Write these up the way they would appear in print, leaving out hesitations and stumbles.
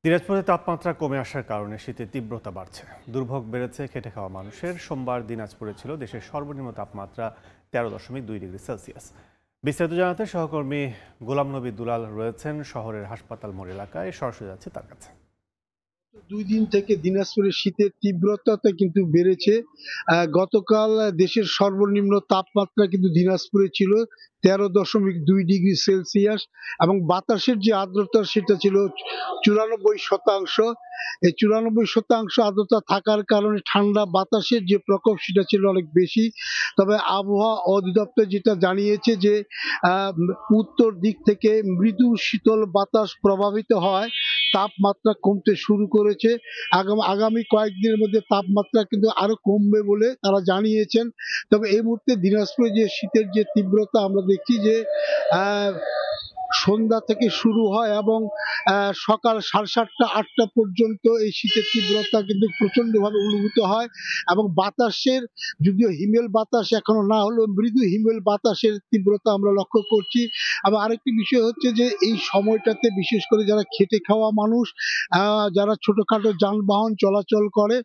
দিনাজপুরে তাপমাত্রা কমে আসার কারণে শীতের তীব্রতা বাড়ছে। দুর্ভোগ বেড়েছে খেটে খাওয়া মানুষের। সোমবার দিনাজপুরে ছিল দেশের সর্বনিম্ন তাপমাত্রা 13.2 ডিগ্রি সেলসিয়াস। বিস্তারিত জানাতে সহকর্মী গোলাম নবী দুলাল রয়েছেন শহরের হাসপাতাল মোড় এলাকায়। সরাসরি যাচ্ছে তার কাছে। 2 দিন থেকে দিনাজপুরে শীতের তীব্রতাটা কিন্তু বেড়েছে। গতকাল দেশের সর্বনিম্ন তাপমাত্রা কিন্তু দিনাজপুরে ছিল 13.2 ডিগ্রি সেলসিয়াস এবং বাতাসের যে আর্দ্রতা সেটা ছিল 94%। এই 94% আর্দ্রতা থাকার কারণে ঠান্ডা বাতাসের যে প্রকোপ সেটা ছিল অনেক বেশি। তবে আবহাওয়া অধিদপ্তর যেটা জানিয়েছে যে উত্তর দিক থেকে মৃদু শীতল বাতাস প্রভাবিত হয় তাপমাত্রা কমতে শুরু করেছে। আগামী কয়েকদিনের মধ্যে তাপমাত্রা কিন্তু আরো কমবে বলে তারা জানিয়েছেন। তবে এই মুহূর্তে দিনাজপুরে যে শীতের যে তীব্রতা আমরা দেখছি যে সন্ধ্যা থেকে শুরু হয় এবং সকাল 7:30-8টা পর্যন্ত এই শীতের তীব্রতা কিন্তু প্রচন্ডভাবে অনুভূত হয় এবং বাতাসের, যদিও হিমেল বাতাস এখনো না হলেও মৃদু হিমেল বাতাসের তীব্রতা আমরা লক্ষ্য করছি। আবার আরেকটি বিষয় হচ্ছে যে এই সময়টাতে বিশেষ করে যারা খেটে খাওয়া মানুষ, যারা ছোটখাটো যানবাহন চলাচল করে,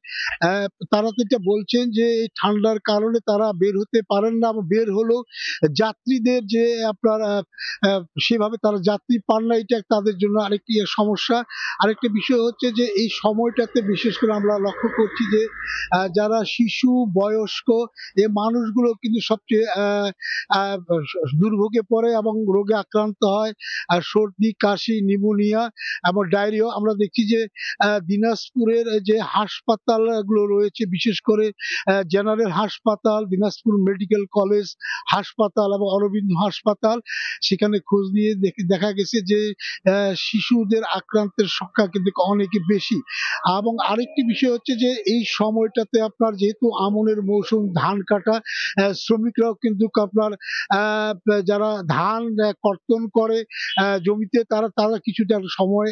তারা যেটা বলছেন যে এই ঠান্ডার কারণে তারা বের হতে পারেন না, বের হলেও যাত্রীদের যে আপনার সেভাবে তারা যাত্রী পান না, এটা তাদের জন্য আরেকটি সমস্যা। আরেকটা বিষয় হচ্ছে যে এই সময়টাতে বিশেষ করে আমরা লক্ষ্য করছি যে যারা শিশু, বয়স্ক এই মানুষগুলো কিন্তু সবচেয়ে দুর্ভোগে পড়ে এবং রোগে আক্রান্ত হয়। সর্দি, কাশি, নিউমোনিয়া এবং ডায়রিয়া। আমরা দেখছি যে দিনাজপুরের যে হাসপাতালগুলো রয়েছে, বিশেষ করে জেনারেল হাসপাতাল, দিনাজপুর মেডিকেল কলেজ হাসপাতাল এবং অরবিন্দ হাসপাতাল, সেখানে খোঁজ নিয়ে দেখা গেছে যে শিশুদের আক্রান্তের সংখ্যা কিন্তু অনেক বেশি। এবং আরেকটি বিষয় হচ্ছে যে এই সময়টাতে আপনার যেহেতু আমনের মৌসুম, ধান কাটা, শ্রমিকরাও কিন্তু আপনার যারা ধান কর্তন করে জমিতে, তারা তারা কিছুটা সময়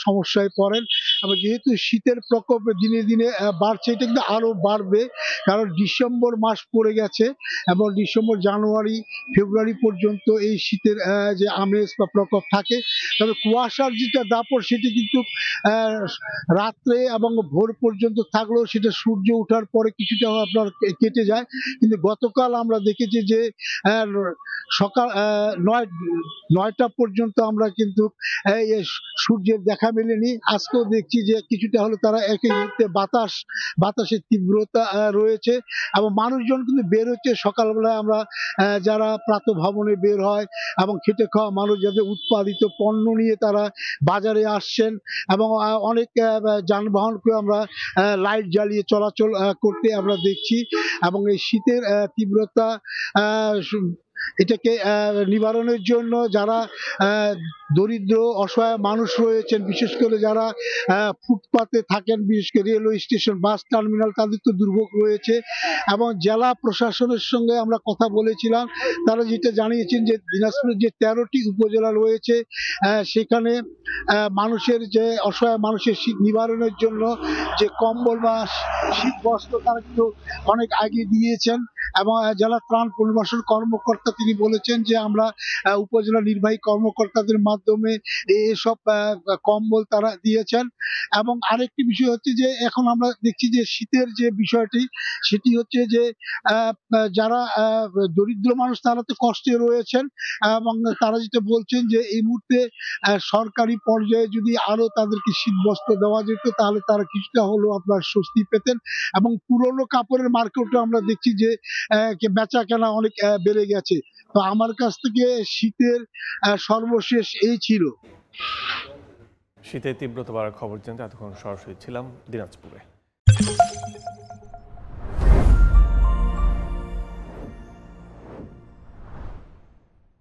সমস্যায় পড়েন। এবং যেহেতু শীতের প্রকোপ দিনে দিনে বাড়ছে, এটা কিন্তু আরো বাড়বে, কারণ ডিসেম্বর মাস পড়ে গেছে এবং ডিসেম্বর, জানুয়ারি, ফেব্রুয়ারি পর্যন্ত এই শীতের যে আমেজ বা প্রকোপ থাকে। তবে কুয়াশার যেটা দাপট সেটি কিন্তু রাত্রে এবং ভোর পর্যন্ত থাকলেও সেটা সূর্য ওঠার পরে কিছুটা আপনার কেটে যায়। কিন্তু গতকাল আমরা দেখেছি যে সকাল 9টা পর্যন্ত আমরা কিন্তু সূর্যের দেখা মেলেনি। আজকেও দেখছি যে কিছুটা হলে তারা একই মুহূর্তে বাতাসের তীব্রতা রয়েছে এবং মানুষজন কিন্তু বের হচ্ছে সকালবেলায়। আমরা যারা প্রাতঃভ্রমণে বের হয় এবং খেটে খাওয়া মানুষ, যাদের উৎপাদিত পণ্য নিয়ে তারা বাজারে আসছেন এবং অনেক যানবাহনকে আমরা লাইট জ্বালিয়ে চলাচল করতে আমরা দেখছি। এবং এই শীতের তীব্রতা এটাকে নিবারণের জন্য যারা দরিদ্র অসহায় মানুষ রয়েছেন, বিশেষ করে যারা ফুটপাতে থাকেন, বিশেষ করে রেলওয়ে স্টেশন, বাস টার্মিনাল, তাদের তো দুর্ভোগ রয়েছে। এবং জেলা প্রশাসনের সঙ্গে আমরা কথা বলেছিলাম, তারা যেটা জানিয়েছেন যে দিনাজপুরের যে 13টি উপজেলা রয়েছে সেখানে মানুষের যে অসহায় মানুষের শীত নিবারণের জন্য যে কম্বল বা শীত বস্ত্র তারা কিন্তু অনেক আগে দিয়েছেন। এবং জেলা ত্রাণ পরিবেশন কর্মকর্তা তিনি বলেছেন যে আমরা উপজেলা নির্বাহী কর্মকর্তাদের মাধ্যমে এসব কম্বল তারা দিয়েছেন। এবং আরেকটি বিষয় হচ্ছে যে এখন আমরা দেখছি যে শীতের যে বিষয়টি সেটি হচ্ছে যে যারা দরিদ্র মানুষ তারা তো কষ্টে রয়েছেন এবং তারা যেটা বলছেন যে এই মুহূর্তে সরকারি পর্যায়ে যদি আরো তাদেরকে শীত বস্ত্র দেওয়া যেত তাহলে তারা কিছুটা হলেও আপনার স্বস্তি পেতেন। এবং পুরনো কাপড়ের মার্কেটে আমরা দেখছি যে বেচা কেনা অনেক বেড়ে গেছে। তো আমার কাছ থেকে শীতের সর্বশেষ এই ছিল। শীতের তীব্রতা বাড়ার খবর জানতে এতক্ষণ সরাসরি ছিলাম দিনাজপুরে।